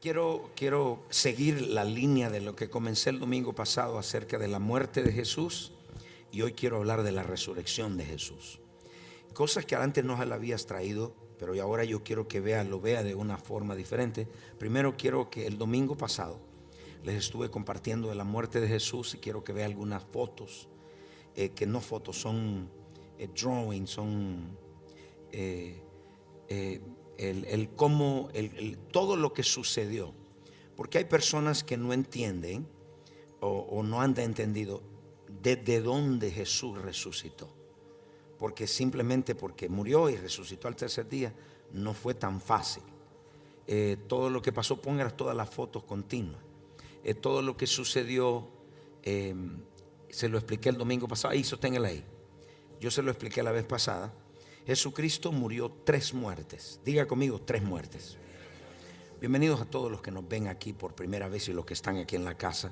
Quiero seguir la línea de lo que comencé el domingo pasado acerca de la muerte de Jesús, y hoy quiero hablar de la resurrección de Jesús. Cosas que antes no se las habías traído, pero ahora yo quiero que lo vea de una forma diferente. Primero quiero que el domingo pasado les estuve compartiendo de la muerte de Jesús, y quiero que vea algunas fotos, que no fotos, son drawings, son todo lo que sucedió, porque hay personas que no entienden o no han entendido desde dónde Jesús resucitó, porque simplemente porque murió y resucitó al tercer día no fue tan fácil. Todo lo que pasó, pongan todas las fotos continuas, todo lo que sucedió, se lo expliqué el domingo pasado. Ahí, sosténganla ahí. Yo se lo expliqué la vez pasada. Jesucristo murió 3 muertes. Diga conmigo, 3 muertes. Bienvenidos a todos los que nos ven aquí por primera vez y los que están aquí en la casa.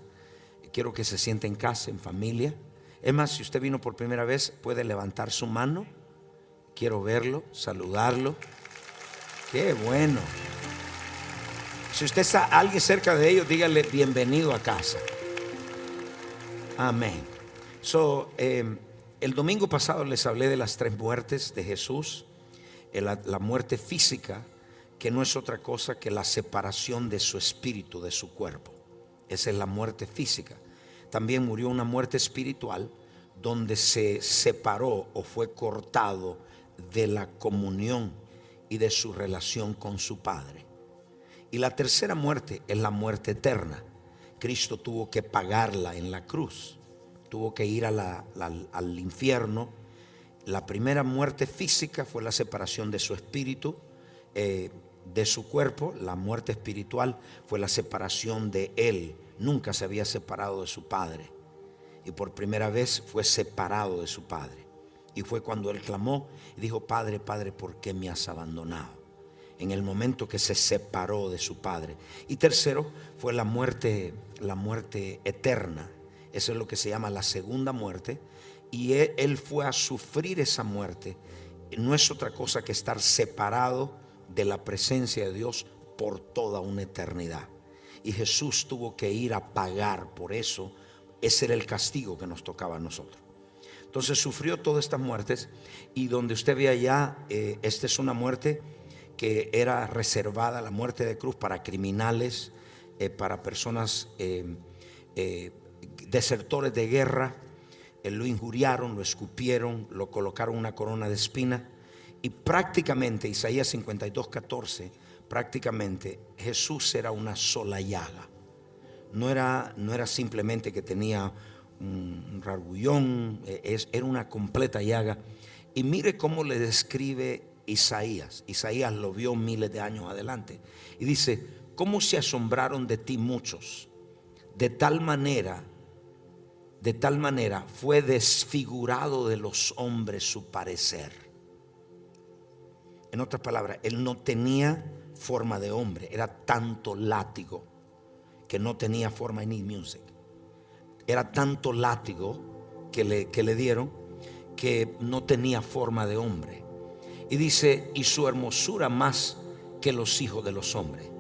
Quiero que se sienten en casa, en familia. Es más, si usted vino por primera vez, puede levantar su mano. Quiero verlo, saludarlo. Qué bueno. Si usted está alguien cerca de ellos, dígale bienvenido a casa. Amén. El domingo pasado les hablé de las 3 muertes de Jesús. La muerte física, que no es otra cosa que la separación de su espíritu de su cuerpo. Esa es la muerte física. También murió una muerte espiritual, donde se separó o fue cortado de la comunión y de su relación con su Padre. Y la tercera muerte es la muerte eterna. Cristo tuvo que pagarla en la cruz. Tuvo que ir al infierno. La primera muerte física fue la separación de su espíritu de su cuerpo. La muerte espiritual fue la separación de él. Nunca se había separado de su Padre, y por primera vez fue separado de su Padre. Y fue cuando él clamó y dijo: Padre, Padre, ¿por qué me has abandonado? En el momento que se separó de su Padre. Y tercero fue la muerte eterna. Eso es lo que se llama la segunda muerte. Y él fue a sufrir esa muerte. No es otra cosa que estar separado de la presencia de Dios por toda una eternidad. Y Jesús tuvo que ir a pagar por eso. Ese era el castigo que nos tocaba a nosotros. Entonces sufrió todas estas muertes. Y donde usted ve allá, esta es una muerte que era reservada, la muerte de cruz, para criminales, para personas desertores de guerra. Lo injuriaron, lo escupieron, lo colocaron una corona de espina. Y prácticamente, Isaías 52:14, prácticamente Jesús era una sola llaga. No era simplemente que tenía un rasguñón, era una completa llaga. Y mire cómo le describe Isaías. Isaías lo vio miles de años adelante. Y dice: ¿cómo se asombraron de ti muchos? De tal manera fue desfigurado de los hombres su parecer. En otras palabras, él no tenía forma de hombre. Era tanto látigo que no tenía forma ni music. Era tanto látigo que le dieron, que no tenía forma de hombre. Y dice: y su hermosura más que los hijos de los hombres.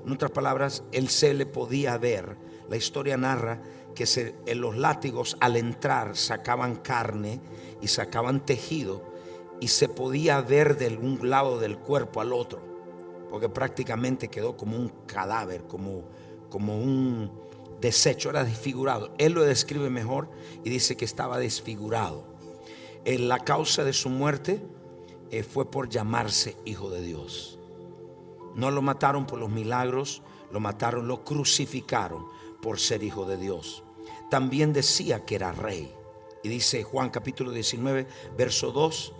En otras palabras, él se le podía ver. La historia narra que en los látigos, al entrar, sacaban carne y sacaban tejido, y se podía ver de un lado del cuerpo al otro, porque prácticamente quedó como un cadáver, como un desecho. Era desfigurado. Él lo describe mejor y dice que estaba desfigurado. La causa de su muerte fue por llamarse hijo de Dios. No lo mataron por los milagros, lo crucificaron por ser hijo de Dios. También decía que era rey. Y dice Juan capítulo 19, verso 2,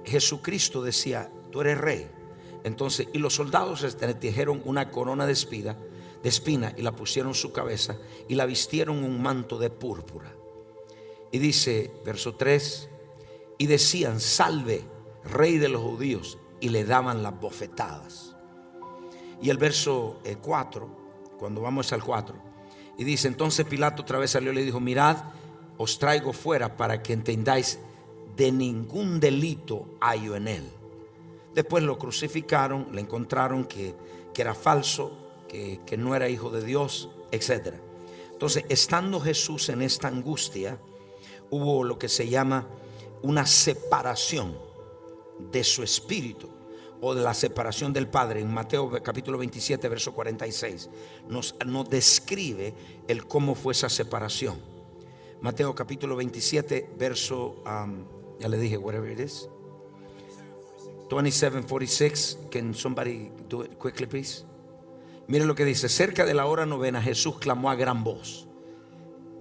Jesucristo decía: tú eres rey. Entonces, y los soldados le tejieron una corona de espina y la pusieron en su cabeza y la vistieron un manto de púrpura. Y dice, verso 3, y decían: salve, rey de los judíos, y le daban las bofetadas. Y el verso 4, cuando vamos al 4, y dice: entonces Pilato otra vez salió y le dijo: mirad, os traigo fuera para que entendáis, de ningún delito hallo en él. Después lo crucificaron, le encontraron que que era falso, que no era hijo de Dios, etc. Entonces, estando Jesús en esta angustia, hubo lo que se llama una separación de su espíritu, o de la separación del Padre. En Mateo capítulo 27 verso 46 nos describe el cómo fue esa separación. Mateo capítulo 27 verso ya le dije, whatever it is, 27:46. Can somebody do it quickly please? Mire lo que dice: cerca de la hora novena Jesús clamó a gran voz.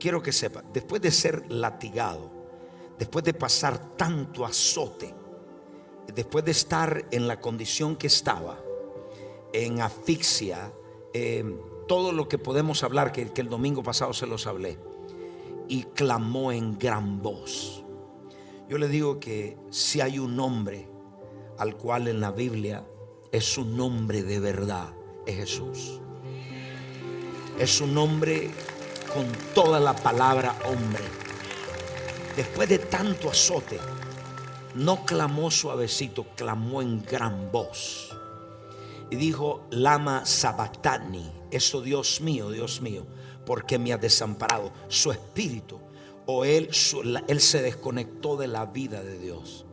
Quiero que sepa, después de ser latigado, después de pasar tanto azote, después de estar en la condición que estaba, en asfixia, todo lo que podemos hablar, que el domingo pasado se los hablé, y clamó en gran voz. Yo le digo que si hay un nombre al cual en la Biblia es un nombre de verdad, es Jesús. Es un nombre con toda la palabra hombre. Después de tanto azote, no clamó suavecito, clamó en gran voz y dijo: lama sabactani. Eso, Dios mío, ¿por qué me has desamparado? Su espíritu, o él se desconectó de la vida de Dios.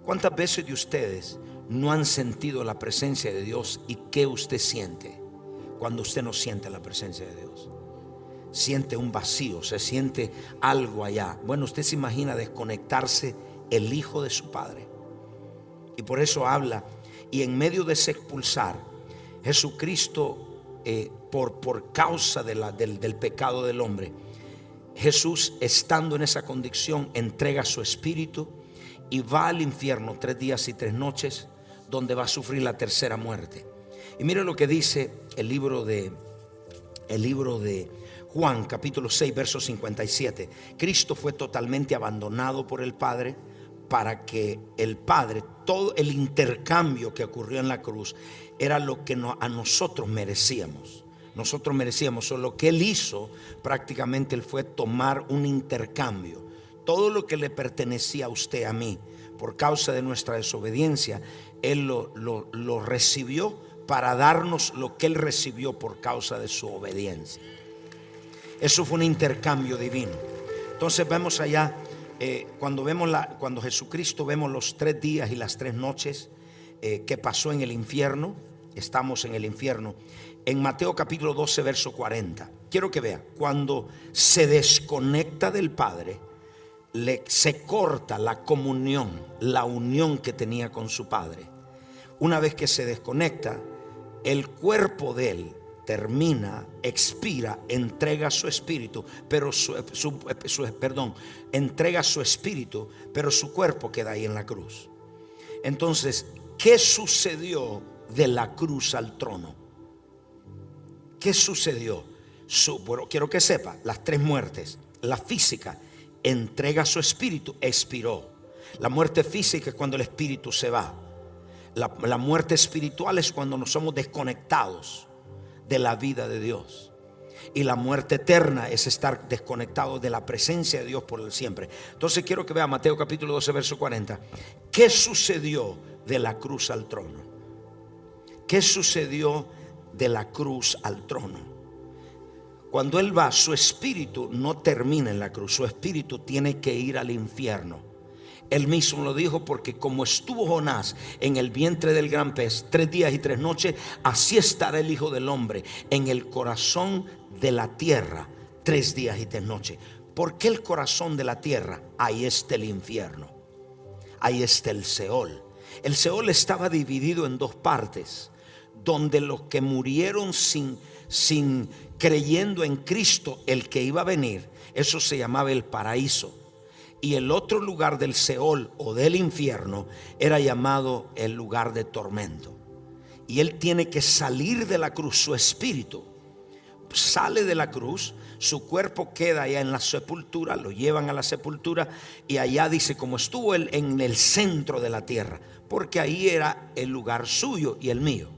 ¿Cuántas veces de ustedes no han sentido la presencia de Dios? ¿Y qué usted siente cuando usted no siente la presencia de Dios? Siente un vacío, se siente algo allá. Bueno, usted se imagina desconectarse el hijo de su padre. Y por eso habla, y en medio de ese expulsar, Jesucristo, por causa del pecado del hombre, Jesús, estando en esa condición, entrega su espíritu y va al infierno 3 días y 3 noches, donde va a sufrir la tercera muerte. Y mire lo que dice el libro de Juan capítulo 6 verso 57. Cristo fue totalmente abandonado por el Padre, para que el Padre, todo el intercambio que ocurrió en la cruz era lo que a nosotros merecíamos. Nosotros merecíamos, o lo que Él hizo, prácticamente Él fue tomar un intercambio. Todo lo que le pertenecía a usted, a mí, por causa de nuestra desobediencia, Él lo recibió para darnos lo que Él recibió por causa de su obediencia. Eso fue un intercambio divino. Entonces vemos allá, cuando Jesucristo, vemos los 3 días y las 3 noches que pasó en el infierno. Estamos en el infierno. En Mateo capítulo 12 verso 40. Quiero que vea, cuando se desconecta del Padre, se corta la comunión, la unión que tenía con su Padre. Una vez que se desconecta, el cuerpo de Él termina, expira, entrega su espíritu, pero entrega su espíritu, pero su cuerpo queda ahí en la cruz. Entonces, ¿qué sucedió de la cruz al trono? ¿Qué sucedió? Bueno, quiero que sepa, las 3 muertes. La física, entrega su espíritu, expiró. La muerte física es cuando el espíritu se va. La muerte espiritual es cuando nos somos desconectados de la vida de Dios. Y la muerte eterna es estar desconectados de la presencia de Dios por el siempre. Entonces quiero que vea Mateo capítulo 12 verso 40. ¿Qué sucedió de la cruz al trono? ¿Qué sucedió de la cruz al trono? Cuando Él va, su espíritu no termina en la cruz. Su espíritu tiene que ir al infierno. Él mismo lo dijo, porque como estuvo Jonás en el vientre del gran pez 3 días y 3 noches, así estará el Hijo del Hombre en el corazón de la tierra 3 días y 3 noches. ¿Por qué el corazón de la tierra? Ahí está el infierno, ahí está el Seol. El Seol estaba dividido en 2 partes, donde los que murieron sin creyendo en Cristo, el que iba a venir, eso se llamaba el paraíso. Y el otro lugar del Seol o del infierno era llamado el lugar de tormento. Y Él tiene que salir de la cruz. Su espíritu sale de la cruz, su cuerpo queda allá en la sepultura, lo llevan a la sepultura, y allá dice, como estuvo Él en el centro de la tierra, porque ahí era el lugar suyo y el mío.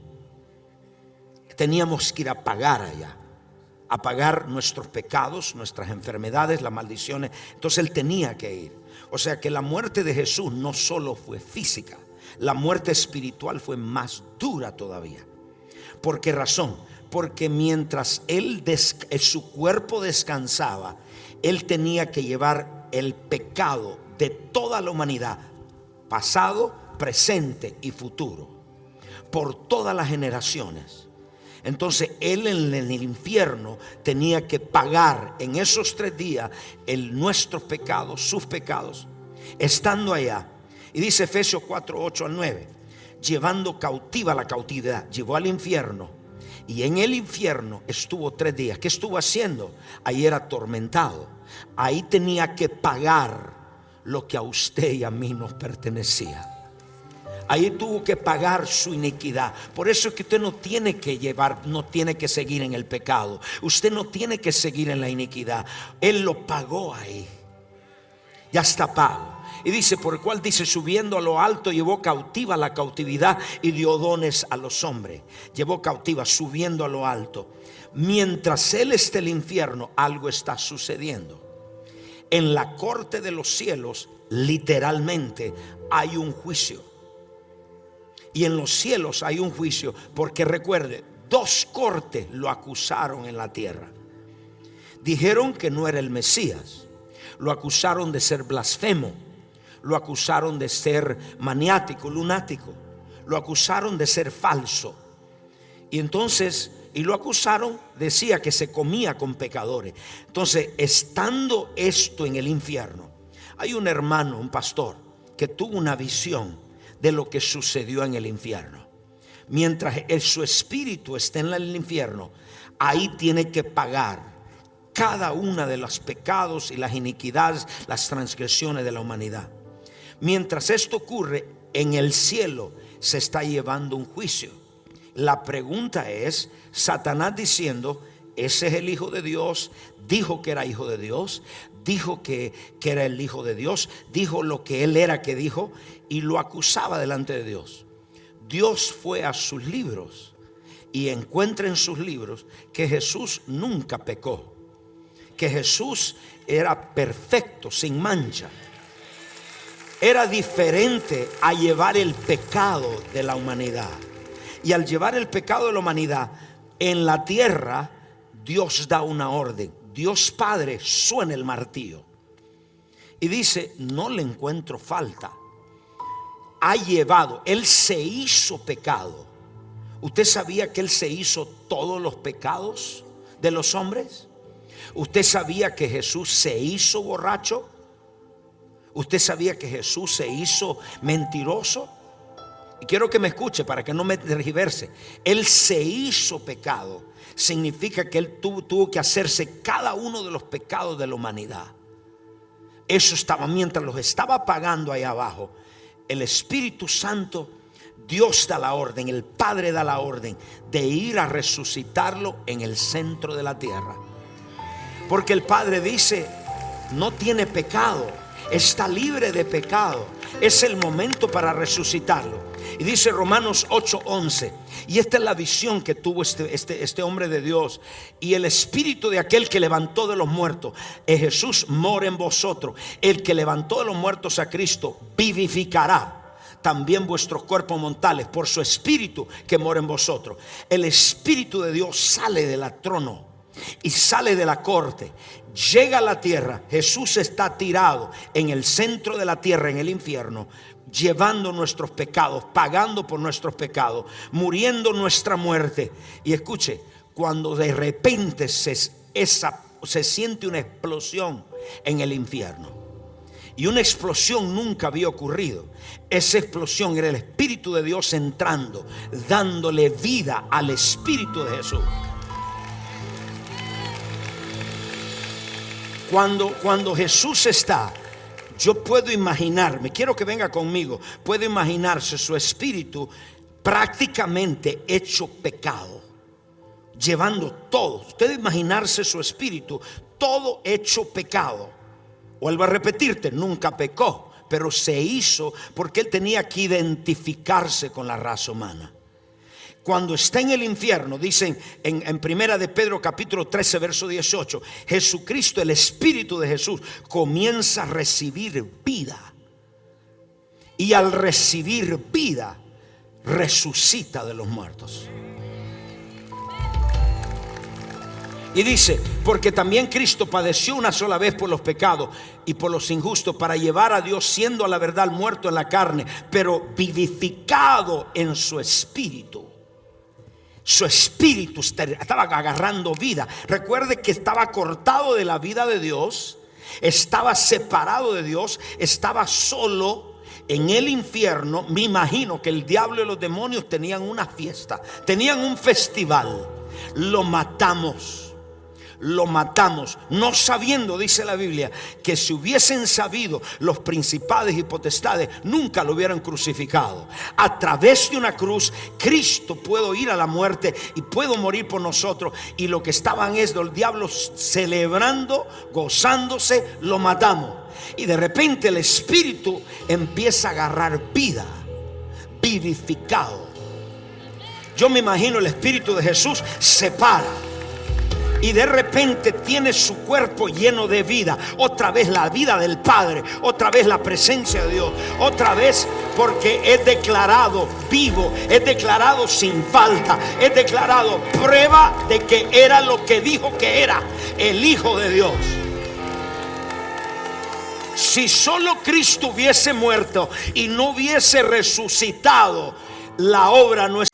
Teníamos que ir a pagar allá, a pagar nuestros pecados, nuestras enfermedades, las maldiciones. Entonces Él tenía que ir. O sea que la muerte de Jesús no solo fue física, la muerte espiritual fue más dura todavía. ¿Por qué razón? Porque mientras su cuerpo descansaba, él tenía que llevar el pecado de toda la humanidad, pasado, presente y futuro, por todas las generaciones. Entonces él en el infierno tenía que pagar en esos 3 días nuestros pecados, sus pecados, estando allá. Y dice Efesios 4, 8 al 9, llevando cautiva la cautividad, llevó al infierno. Y en el infierno estuvo 3 días. ¿Qué estuvo haciendo? Ahí era atormentado. Ahí tenía que pagar lo que a usted y a mí nos pertenecía. Ahí tuvo que pagar su iniquidad. Por eso es que usted no tiene que seguir en el pecado. Usted no tiene que seguir en la iniquidad. Él lo pagó ahí. Ya está pago. Y dice, por el cual dice, subiendo a lo alto, llevó cautiva la cautividad y dio dones a los hombres. Llevó cautiva, subiendo a lo alto. Mientras él esté en el infierno, algo está sucediendo. En la corte de los cielos, literalmente, hay un juicio. Y en los cielos hay un juicio, porque recuerde, 2 cortes lo acusaron en la tierra. Dijeron que no era el Mesías. Lo acusaron de ser blasfemo. Lo acusaron de ser maniático, lunático. Lo acusaron de ser falso. Y entonces, lo acusaron, decía que se comía con pecadores. Entonces, estando esto en el infierno, hay un hermano, un pastor, que tuvo una visión de lo que sucedió en el infierno. Mientras su espíritu esté en el infierno, ahí tiene que pagar cada una de los pecados y las iniquidades, las transgresiones de la humanidad. Mientras esto ocurre, en el cielo se está llevando un juicio. La pregunta es, Satanás diciendo, ese es el Hijo de Dios, dijo que era Hijo de Dios, dijo que era el Hijo de Dios, dijo lo que él era que dijo, y lo acusaba delante de Dios. Dios fue a sus libros y encuentra en sus libros que Jesús nunca pecó, que Jesús era perfecto, sin mancha. Era diferente a llevar el pecado de la humanidad. Y al llevar el pecado de la humanidad en la tierra, Dios da una orden. Dios Padre suena el martillo y dice, no le encuentro falta. Ha llevado, él se hizo pecado. ¿Usted sabía que él se hizo todos los pecados de los hombres? ¿Usted sabía que Jesús se hizo borracho? ¿Usted sabía que Jesús se hizo mentiroso? Y quiero que me escuche para que no me tergiverse. Él se hizo pecado. Significa que él tuvo que hacerse cada uno de los pecados de la humanidad. Eso estaba, mientras los estaba pagando ahí abajo, el Espíritu Santo, Dios da la orden, el Padre da la orden de ir a resucitarlo en el centro de la tierra. Porque el Padre dice, no tiene pecado, está libre de pecado. Es el momento para resucitarlo. Y dice Romanos 8:11, y esta es la visión que tuvo este hombre de Dios. Y el espíritu de aquel que levantó de los muertos, Jesús, mora en vosotros. El que levantó de los muertos a Cristo vivificará también vuestros cuerpos mortales por su espíritu que mora en vosotros. El espíritu de Dios sale del trono y sale de la corte, llega a la tierra. Jesús está tirado en el centro de la tierra, en el infierno, llevando nuestros pecados, pagando por nuestros pecados, muriendo nuestra muerte. Y escuche, cuando de repente se siente una explosión en el infierno, y una explosión nunca había ocurrido. Esa explosión era el Espíritu de Dios entrando, dándole vida al Espíritu de Jesús. Cuando Jesús está, yo puedo imaginarme, quiero que venga conmigo, puedo imaginarse su espíritu prácticamente hecho pecado, llevando todo. Usted imaginarse su espíritu todo hecho pecado. Vuelvo a repetirte, nunca pecó, pero se hizo porque él tenía que identificarse con la raza humana. Cuando está en el infierno, dicen en primera de Pedro capítulo 13 verso 18, Jesucristo, el Espíritu de Jesús, comienza a recibir vida. Y al recibir vida, resucita de los muertos. Y dice, porque también Cristo padeció una sola vez por los pecados y por los injustos, para llevar a Dios, siendo a la verdad muerto en la carne, pero vivificado en su espíritu. Su espíritu estaba agarrando vida. Recuerde que estaba cortado de la vida de Dios, estaba separado de Dios, estaba solo en el infierno. Me imagino que el diablo y los demonios tenían una fiesta, tenían un festival. Lo matamos, no sabiendo, dice la Biblia, que si hubiesen sabido los principados y potestades, nunca lo hubieran crucificado. A través de una cruz, Cristo pudo ir a la muerte y pudo morir por nosotros. Y lo que estaban es los diablos celebrando, gozándose, lo matamos. Y de repente el Espíritu empieza a agarrar vida, vivificado. Yo me imagino el Espíritu de Jesús se para y de repente tiene su cuerpo lleno de vida. Otra vez la vida del Padre, otra vez la presencia de Dios, otra vez porque es declarado vivo, es declarado sin falta, es declarado prueba de que era lo que dijo que era, el Hijo de Dios. Si solo Cristo hubiese muerto y no hubiese resucitado, la obra no es